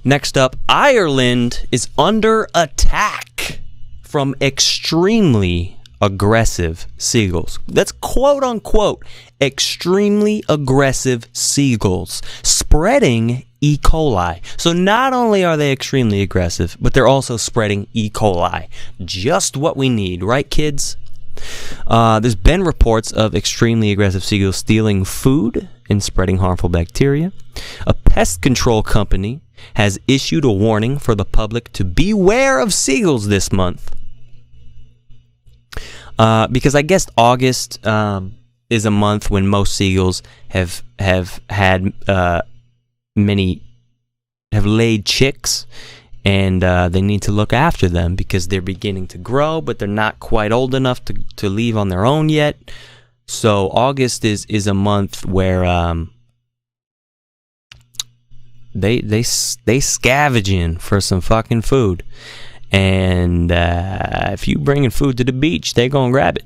Next up, Ireland is under attack from extremely aggressive seagulls. That's quote unquote extremely aggressive seagulls spreading E. coli. So not only are they extremely aggressive, but they're also spreading E. coli. Just what we need, right, kids? There's been reports of extremely aggressive seagulls stealing food and spreading harmful bacteria. A pest control company has issued a warning for the public to beware of seagulls this month. Because I guess August is a month when most seagulls have laid chicks, and they need to look after them because they're beginning to grow, but they're not quite old enough to leave on their own yet. So August is a month where they scavenging for some fucking food. And if you bringing food to the beach, they're gonna grab it.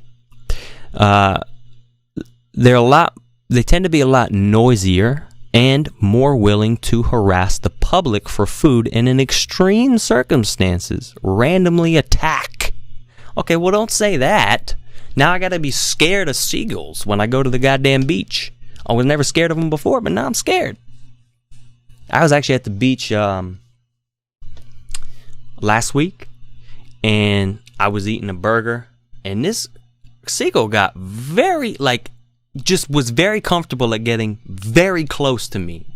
They tend to be a lot noisier and more willing to harass the public for food and in extreme circumstances randomly attack. Okay, well, don't say that. Now I gotta be scared of seagulls when I go to the goddamn beach. I was never scared of them before, but now I'm scared. I was actually at the beach last week, and I was eating a burger, and this seagull got was very comfortable at getting very close to me.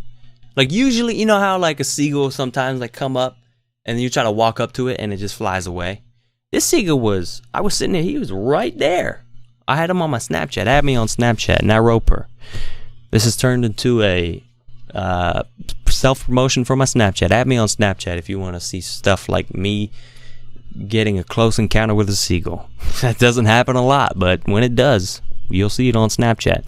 Like, usually, you know how like a seagull sometimes like come up and then you try to walk up to it and it just flies away? This seagull I was sitting there, he was right there. I had him on my Snapchat. Add me on Snapchat, now Roper. This has turned into a self-promotion for my Snapchat. Add me on Snapchat if you want to see stuff like me getting a close encounter with a seagull. That doesn't happen a lot, but when it does, you'll see it on Snapchat.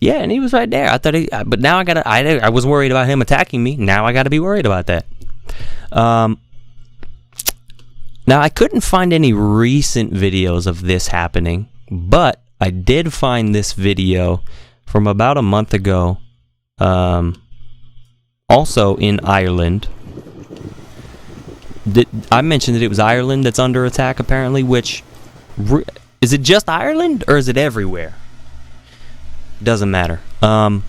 Yeah, and he was right there. But now I was worried about him attacking me. Now I gotta be worried about that. Now I couldn't find any recent videos of this happening, but I did find this video from about a month ago, also in Ireland. I mentioned that it was Ireland that's under attack apparently, which, is it just Ireland or is it everywhere? Doesn't matter. You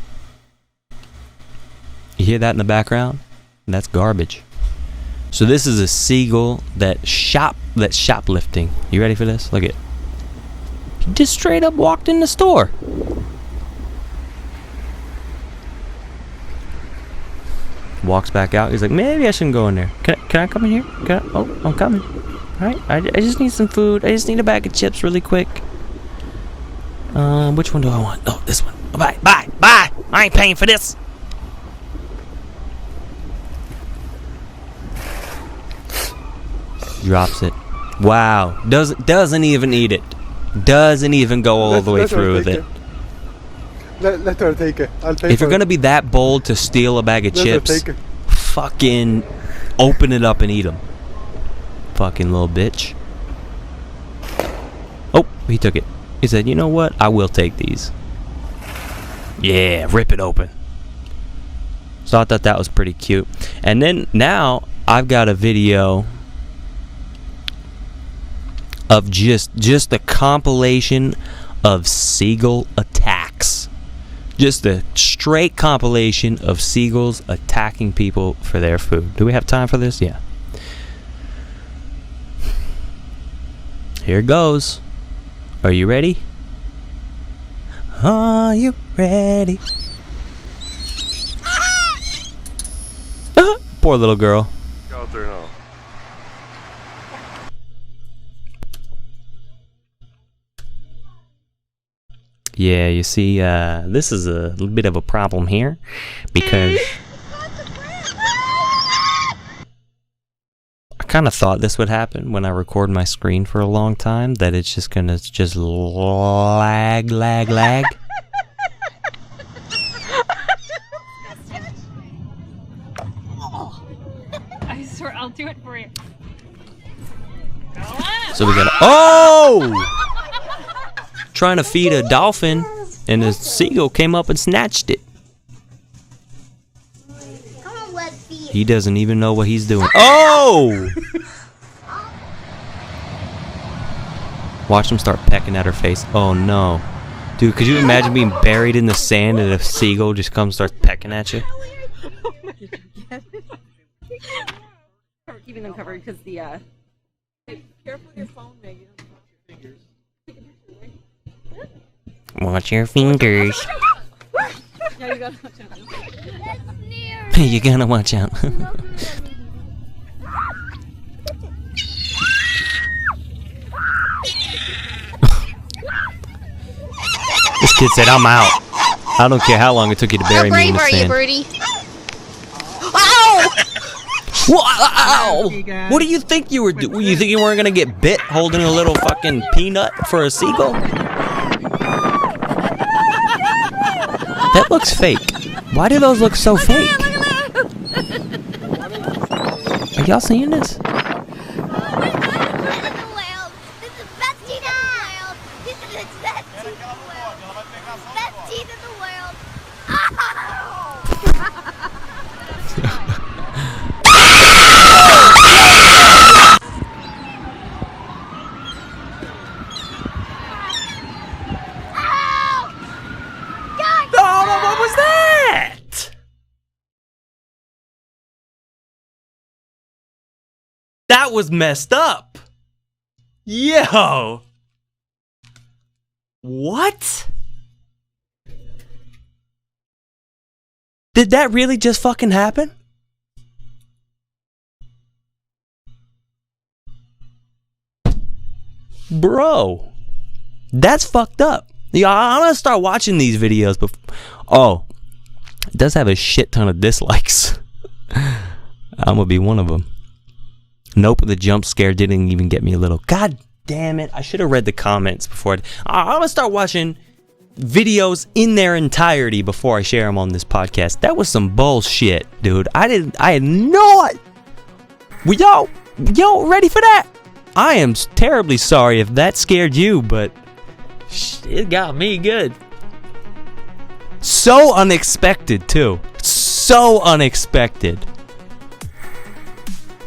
hear that in the background? That's garbage. So this is a seagull that's shoplifting. You ready for this? Look at it. He just straight up walked in the store. Walks back out. He's like, maybe I shouldn't go in there. Can I come in here? Oh, I'm coming. Alright, I just need some food. I just need a bag of chips really quick. Which one do I want? Oh, this one. Bye. I ain't paying for this. Drops it. Wow. Doesn't even eat it. Doesn't even go all the way through with it. Let her take it. I'll pay. If you're gonna be that bold to steal a bag of chips, fucking open it up and eat them. Fucking little bitch. Oh, he took it. He said, you know what? I will take these. Yeah, rip it open. So I thought that was pretty cute. And then now I've got a video of just a compilation of seagull attacks. Just a straight compilation of seagulls attacking people for their food. Do we have time for this? Yeah. Here it goes. Are you ready? Are you ready? Poor little girl. Go out there now. Yeah, you see, this is a little bit of a problem here because I kind of thought this would happen when I record my screen for a long time, that it's just gonna lag. I swear I'll do it for you. So we gotta, trying to feed a dolphin, and a seagull came up and snatched it. Come on, wet feet. He doesn't even know what he's doing. Oh! Watch him start pecking at her face. Oh no. Dude, could you imagine being buried in the sand and a seagull just comes and starts pecking at you? Keeping them covered because the Careful with your phone, Megan. Watch your fingers. yeah, you gotta watch out. That's near. You gotta watch out. This kid said, I'm out. I don't care how long it took you to bury me in the sand. Birdie? Ow! Wow! What do you think you were doing? You think you weren't gonna get bit holding a little fucking peanut for a seagull? That looks fake. Why do those look so fake? Are y'all seeing this? What was that? That was messed up. Yo. What? Did that really just fucking happen? Bro. That's fucked up. Yeah, I'm gonna start watching these videos, but oh, it does have a shit ton of dislikes. I'm gonna be one of them. Nope, the jump scare didn't even get me a little. God damn it! I should have read the comments before. I'm gonna start watching videos in their entirety before I share them on this podcast. That was some bullshit, dude. I had no. Yo, ready for that? I am terribly sorry if that scared you, but it got me good. So unexpected too. So unexpected.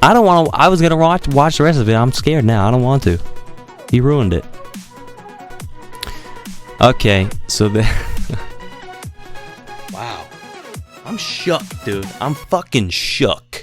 I don't want to. I was gonna watch the rest of it. I'm scared now. I don't want to. He ruined it. Okay, so wow. I'm shook, dude. I'm fucking shook.